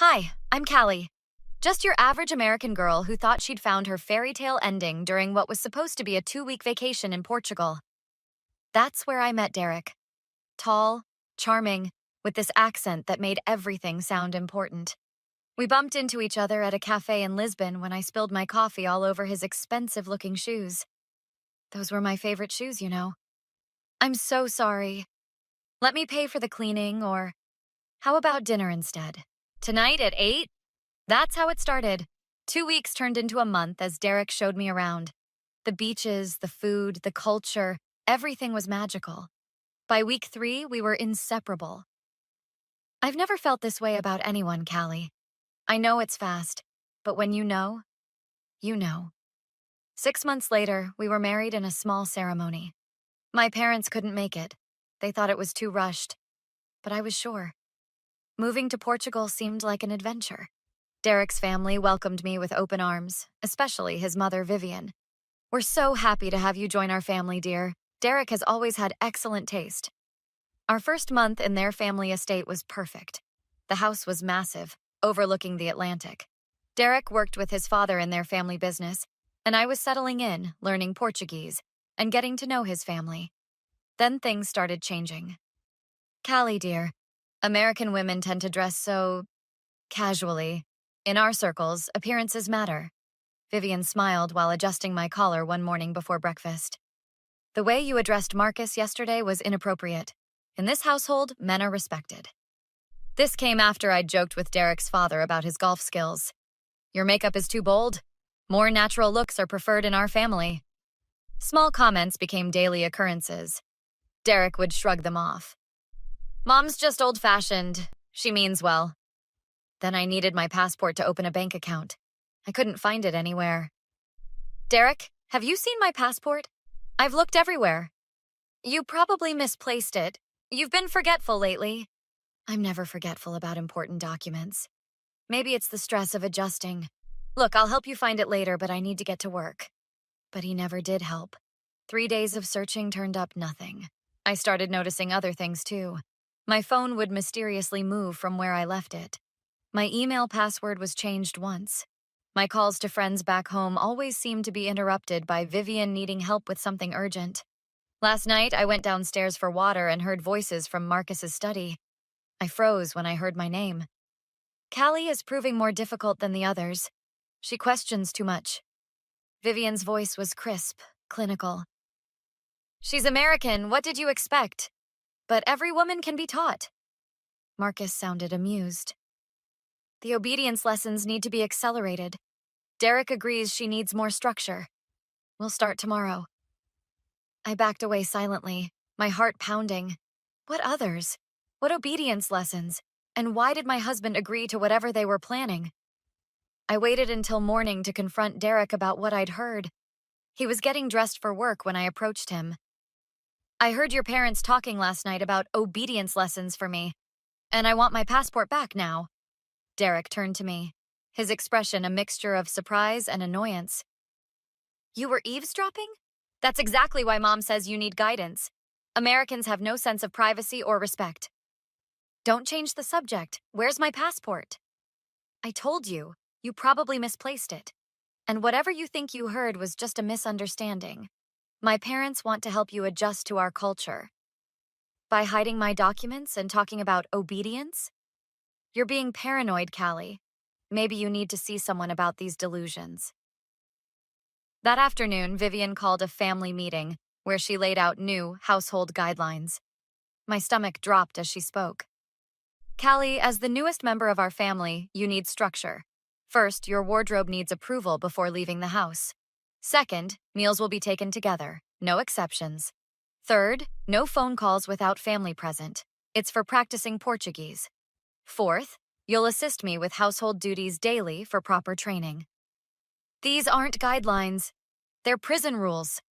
Hi, I'm Callie. Just your average American girl who thought she'd found her fairy tale ending during what was supposed to be a 2-week vacation in Portugal. That's where I met Derek. Tall, charming, with this accent that made everything sound important. We bumped into each other at a cafe in Lisbon when I spilled my coffee all over his expensive-looking shoes. Those were my favorite shoes, you know. I'm so sorry. Let me pay for the cleaning, or how about dinner instead? Tonight at 8? That's how it started. 2 weeks turned into a month as Derek showed me around. The beaches, the food, the culture, everything was magical. By week 3, we were inseparable. I've never felt this way about anyone, Callie. I know it's fast, but when you know, you know. 6 months later, we were married in a small ceremony. My parents couldn't make it. They thought it was too rushed, but I was sure. Moving to Portugal seemed like an adventure. Derek's family welcomed me with open arms, especially his mother, Vivian. We're so happy to have you join our family, dear. Derek has always had excellent taste. Our first month in their family estate was perfect. The house was massive, overlooking the Atlantic. Derek worked with his father in their family business, and I was settling in, learning Portuguese, and getting to know his family. Then things started changing. Callie, dear, American women tend to dress so casually. In our circles, appearances matter. Vivian smiled while adjusting my collar one morning before breakfast. The way you addressed Marcus yesterday was inappropriate. In this household, men are respected. This came after I'd joked with Derek's father about his golf skills. Your makeup is too bold. More natural looks are preferred in our family. Small comments became daily occurrences. Derek would shrug them off. Mom's just old-fashioned. She means well. Then I needed my passport to open a bank account. I couldn't find it anywhere. Derek, have you seen my passport? I've looked everywhere. You probably misplaced it. You've been forgetful lately. I'm never forgetful about important documents. Maybe it's the stress of adjusting. Look, I'll help you find it later, but I need to get to work. But he never did help. 3 days of searching turned up nothing. I started noticing other things too. My phone would mysteriously move from where I left it. My email password was changed once. My calls to friends back home always seemed to be interrupted by Vivian needing help with something urgent. Last night, I went downstairs for water and heard voices from Marcus's study. I froze when I heard my name. Callie is proving more difficult than the others. She questions too much. Vivian's voice was crisp, clinical. She's American, what did you expect? But every woman can be taught. Marcus sounded amused. The obedience lessons need to be accelerated. Derek agrees she needs more structure. We'll start tomorrow. I backed away silently, my heart pounding. What others? What obedience lessons? And why did my husband agree to whatever they were planning? I waited until morning to confront Derek about what I'd heard. He was getting dressed for work when I approached him. I heard your parents talking last night about obedience lessons for me, and I want my passport back now. Derek turned to me, his expression a mixture of surprise and annoyance. You were eavesdropping? That's exactly why Mom says you need guidance. Americans have no sense of privacy or respect. Don't change the subject. Where's my passport? I told you. You probably misplaced it. And whatever you think you heard was just a misunderstanding. My parents want to help you adjust to our culture. By hiding my documents and talking about obedience? You're being paranoid, Callie. Maybe you need to see someone about these delusions. That afternoon, Vivian called a family meeting where she laid out new household guidelines. My stomach dropped as she spoke. Callie, as the newest member of our family, you need structure. First, your wardrobe needs approval before leaving the house. Second, meals will be taken together, no exceptions. Third, no phone calls without family present. It's for practicing Portuguese. Fourth, you'll assist me with household duties daily for proper training. These aren't guidelines. They're prison rules.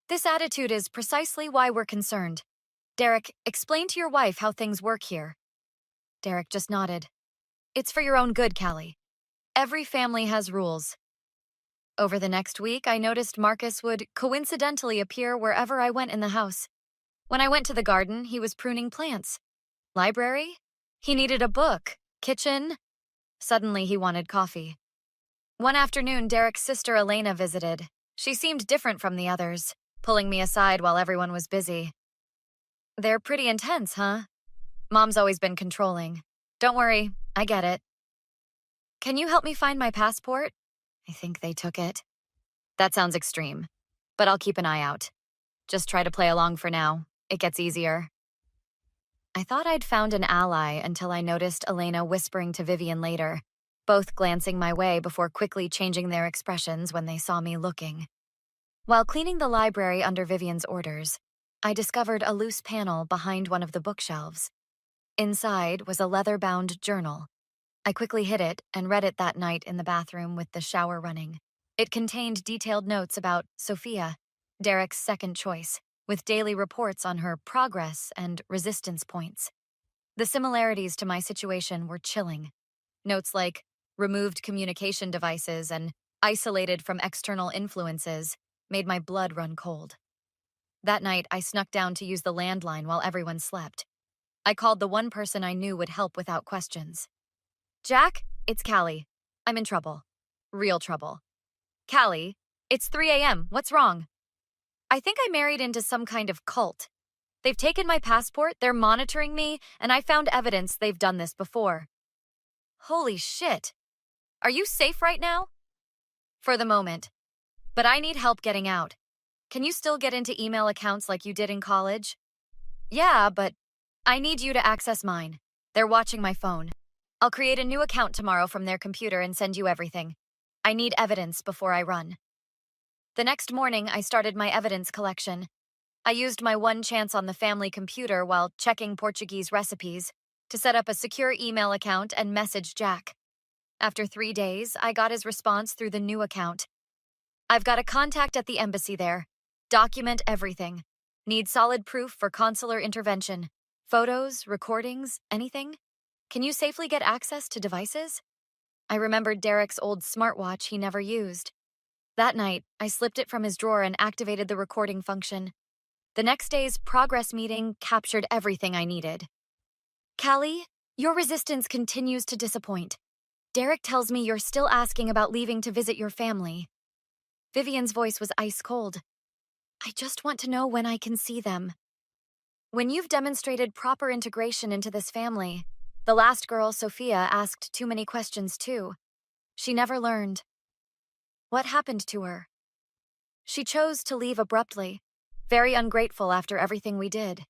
This attitude is precisely why we're concerned. Derek, explain to your wife how things work here. Derek just nodded. It's for your own good, Callie. Every family has rules. Over the next week, I noticed Marcus would coincidentally appear wherever I went in the house. When I went to the garden, he was pruning plants. Library? He needed a book. Kitchen? Suddenly, he wanted coffee. One afternoon, Derek's sister Elena visited. She seemed different from the others, pulling me aside while everyone was busy. They're pretty intense, huh? Mom's always been controlling. Don't worry, I get it. Can you help me find my passport? I think they took it. That sounds extreme, but I'll keep an eye out. Just try to play along for now. It gets easier. I thought I'd found an ally until I noticed Elena whispering to Vivian later, both glancing my way before quickly changing their expressions when they saw me looking. While cleaning the library under Vivian's orders, I discovered a loose panel behind one of the bookshelves. Inside was a leather-bound journal. I quickly hid it and read it that night in the bathroom with the shower running. It contained detailed notes about Sophia, Derek's second choice, with daily reports on her progress and resistance points. The similarities to my situation were chilling. Notes like removed communication devices and isolated from external influences made my blood run cold. That night, I snuck down to use the landline while everyone slept. I called the one person I knew would help without questions. Jack, it's Callie. I'm in trouble. Real trouble. Callie, it's 3 a.m. What's wrong? I think I married into some kind of cult. They've taken my passport, they're monitoring me, and I found evidence they've done this before. Holy shit. Are you safe right now? For the moment. But I need help getting out. Can you still get into email accounts like you did in college? Yeah, but I need you to access mine. They're watching my phone. I'll create a new account tomorrow from their computer and send you everything. I need evidence before I run. The next morning, I started my evidence collection. I used my one chance on the family computer while checking Portuguese recipes to set up a secure email account and message Jack. After 3 days, I got his response through the new account. I've got a contact at the embassy there. Document everything. Need solid proof for consular intervention. Photos, recordings, anything? Can you safely get access to devices? I remembered Derek's old smartwatch he never used. That night, I slipped it from his drawer and activated the recording function. The next day's progress meeting captured everything I needed. Callie, your resistance continues to disappoint. Derek tells me you're still asking about leaving to visit your family. Vivian's voice was ice cold. I just want to know when I can see them. When you've demonstrated proper integration into this family, the last girl, Sophia, asked too many questions too. She never learned. What happened to her? She chose to leave abruptly, very ungrateful after everything we did.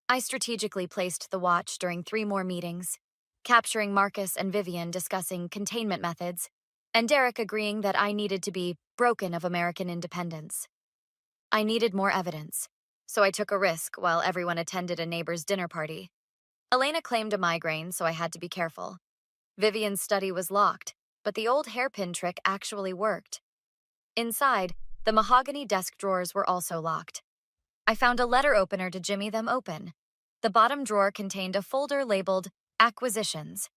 I strategically placed the watch during 3 more meetings, capturing Marcus and Vivian discussing containment methods, and Derek agreeing that I needed to be broken of American independence. I needed more evidence, so I took a risk while everyone attended a neighbor's dinner party. Elena claimed a migraine, so I had to be careful. Vivian's study was locked, but the old hairpin trick actually worked. Inside, the mahogany desk drawers were also locked. I found a letter opener to jimmy them open. The bottom drawer contained a folder labeled Acquisitions.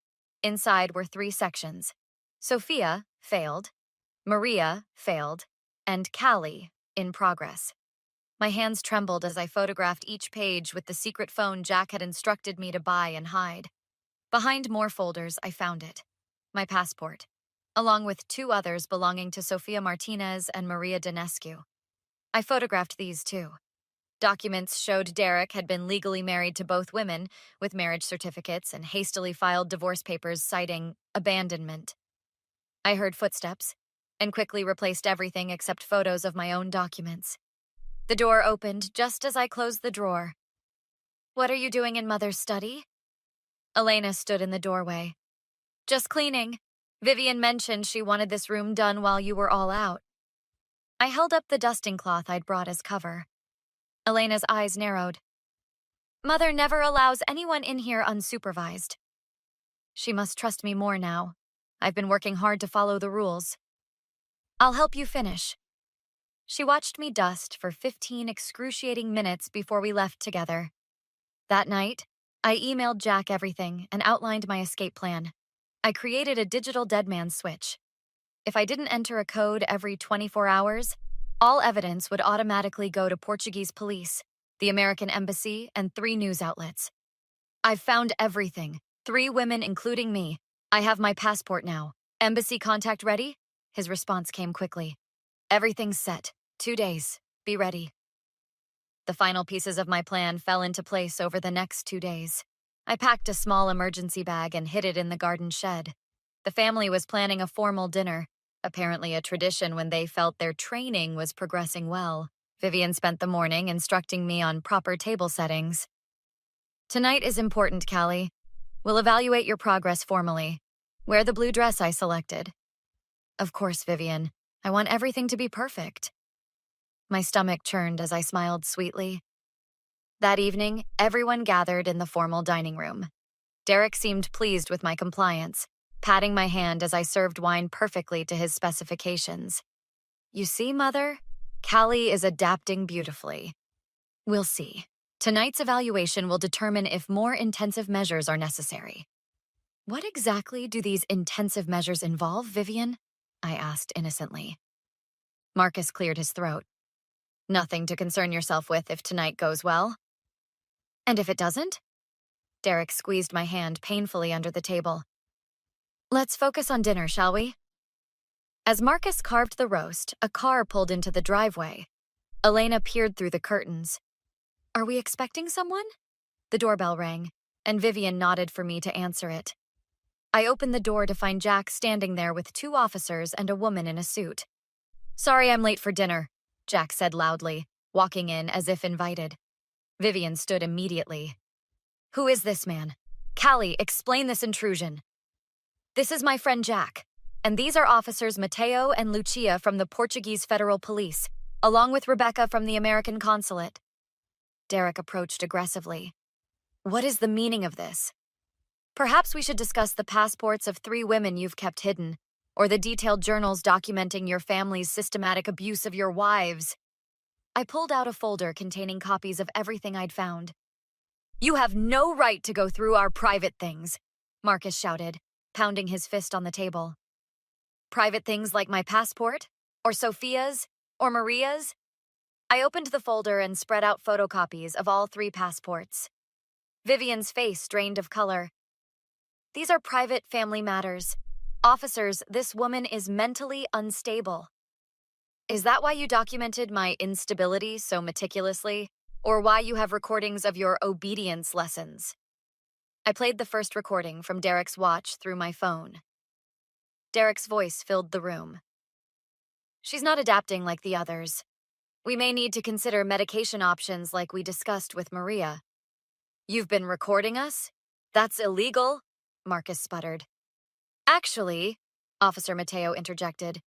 Inside were 3 sections. Sophia, failed. Maria, failed. And Callie, in progress. My hands trembled as I photographed each page with the secret phone Jack had instructed me to buy and hide. Behind more folders, I found it. My passport, along with 2 others belonging to Sofia Martinez and Maria Dinescu. I photographed these too. Documents showed Derek had been legally married to both women, with marriage certificates and hastily filed divorce papers citing abandonment. I heard footsteps and quickly replaced everything except photos of my own documents. The door opened just as I closed the drawer. What are you doing in Mother's study? Elena stood in the doorway. Just cleaning. Vivian mentioned she wanted this room done while you were all out. I held up the dusting cloth I'd brought as cover. Elena's eyes narrowed. Mother never allows anyone in here unsupervised. She must trust me more now. I've been working hard to follow the rules. I'll help you finish. She watched me dust for 15 excruciating minutes before we left together. That night, I emailed Jack everything and outlined my escape plan. I created a digital dead man switch. If I didn't enter a code every 24 hours, all evidence would automatically go to Portuguese police, the American embassy, and 3 news outlets. I've found everything, 3 women including me, I have my passport now. Embassy contact ready? His response came quickly. Everything's set. 2 days. Be ready. The final pieces of my plan fell into place over the next 2 days. I packed a small emergency bag and hid it in the garden shed. The family was planning a formal dinner, apparently a tradition when they felt their training was progressing well. Vivian spent the morning instructing me on proper table settings. Tonight is important, Callie. We'll evaluate your progress formally. Wear the blue dress I selected. Of course, Vivian. I want everything to be perfect. My stomach churned as I smiled sweetly. That evening, everyone gathered in the formal dining room. Derek seemed pleased with my compliance, patting my hand as I served wine perfectly to his specifications. You see, Mother? Callie is adapting beautifully. We'll see. Tonight's evaluation will determine if more intensive measures are necessary. What exactly do these intensive measures involve, Vivian? I asked innocently. Marcus cleared his throat. Nothing to concern yourself with if tonight goes well. And if it doesn't? Derek squeezed my hand painfully under the table. Let's focus on dinner, shall we? As Marcus carved the roast, a car pulled into the driveway. Elena peered through the curtains. Are we expecting someone? The doorbell rang, and Vivian nodded for me to answer it. I opened the door to find Jack standing there with 2 officers and a woman in a suit. Sorry I'm late for dinner, Jack said loudly, walking in as if invited. Vivian stood immediately. Who is this man? Callie, explain this intrusion. This is my friend Jack, and these are officers Mateo and Lucia from the Portuguese Federal Police, along with Rebecca from the American Consulate. Derek approached aggressively. What is the meaning of this? Perhaps we should discuss the passports of 3 women you've kept hidden, or the detailed journals documenting your family's systematic abuse of your wives. I pulled out a folder containing copies of everything I'd found. You have no right to go through our private things, Marcus shouted, pounding his fist on the table. Private things like my passport? Or Sophia's? Or Maria's? I opened the folder and spread out photocopies of all 3 passports. Vivian's face drained of color. These are private family matters. Officers, this woman is mentally unstable. Is that why you documented my instability so meticulously? Or why you have recordings of your obedience lessons? I played the first recording from Derek's watch through my phone. Derek's voice filled the room. She's not adapting like the others. We may need to consider medication options like we discussed with Maria. You've been recording us? That's illegal, Marcus sputtered. Actually, Officer Mateo interjected,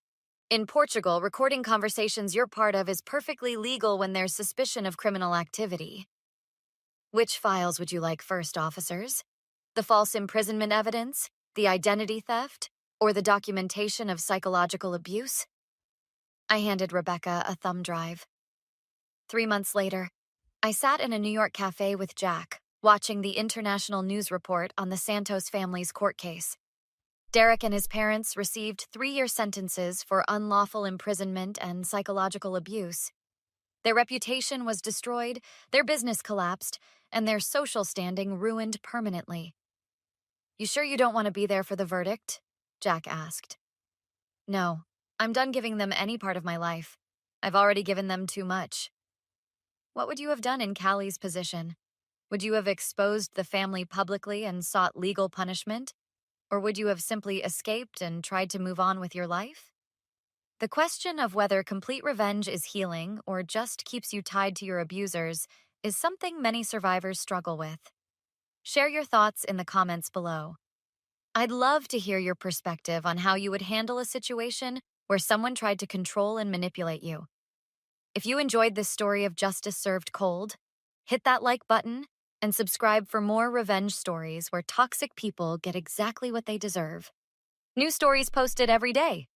in Portugal, recording conversations you're part of is perfectly legal when there's suspicion of criminal activity. Which files would you like first, officers? The false imprisonment evidence, the identity theft, or the documentation of psychological abuse? I handed Rebecca a thumb drive. 3 months later, I sat in a New York cafe with Jack, watching the international news report on the Santos family's court case. Derek and his parents received 3-year sentences for unlawful imprisonment and psychological abuse. Their reputation was destroyed, their business collapsed, and their social standing ruined permanently. You sure you don't want to be there for the verdict? Jack asked. No, I'm done giving them any part of my life. I've already given them too much. What would you have done in Callie's position? Would you have exposed the family publicly and sought legal punishment? Or would you have simply escaped and tried to move on with your life? The question of whether complete revenge is healing or just keeps you tied to your abusers is something many survivors struggle with. Share your thoughts in the comments below. I'd love to hear your perspective on how you would handle a situation where someone tried to control and manipulate you. If you enjoyed this story of justice served cold, hit that like button and subscribe for more revenge stories where toxic people get exactly what they deserve. New stories posted every day.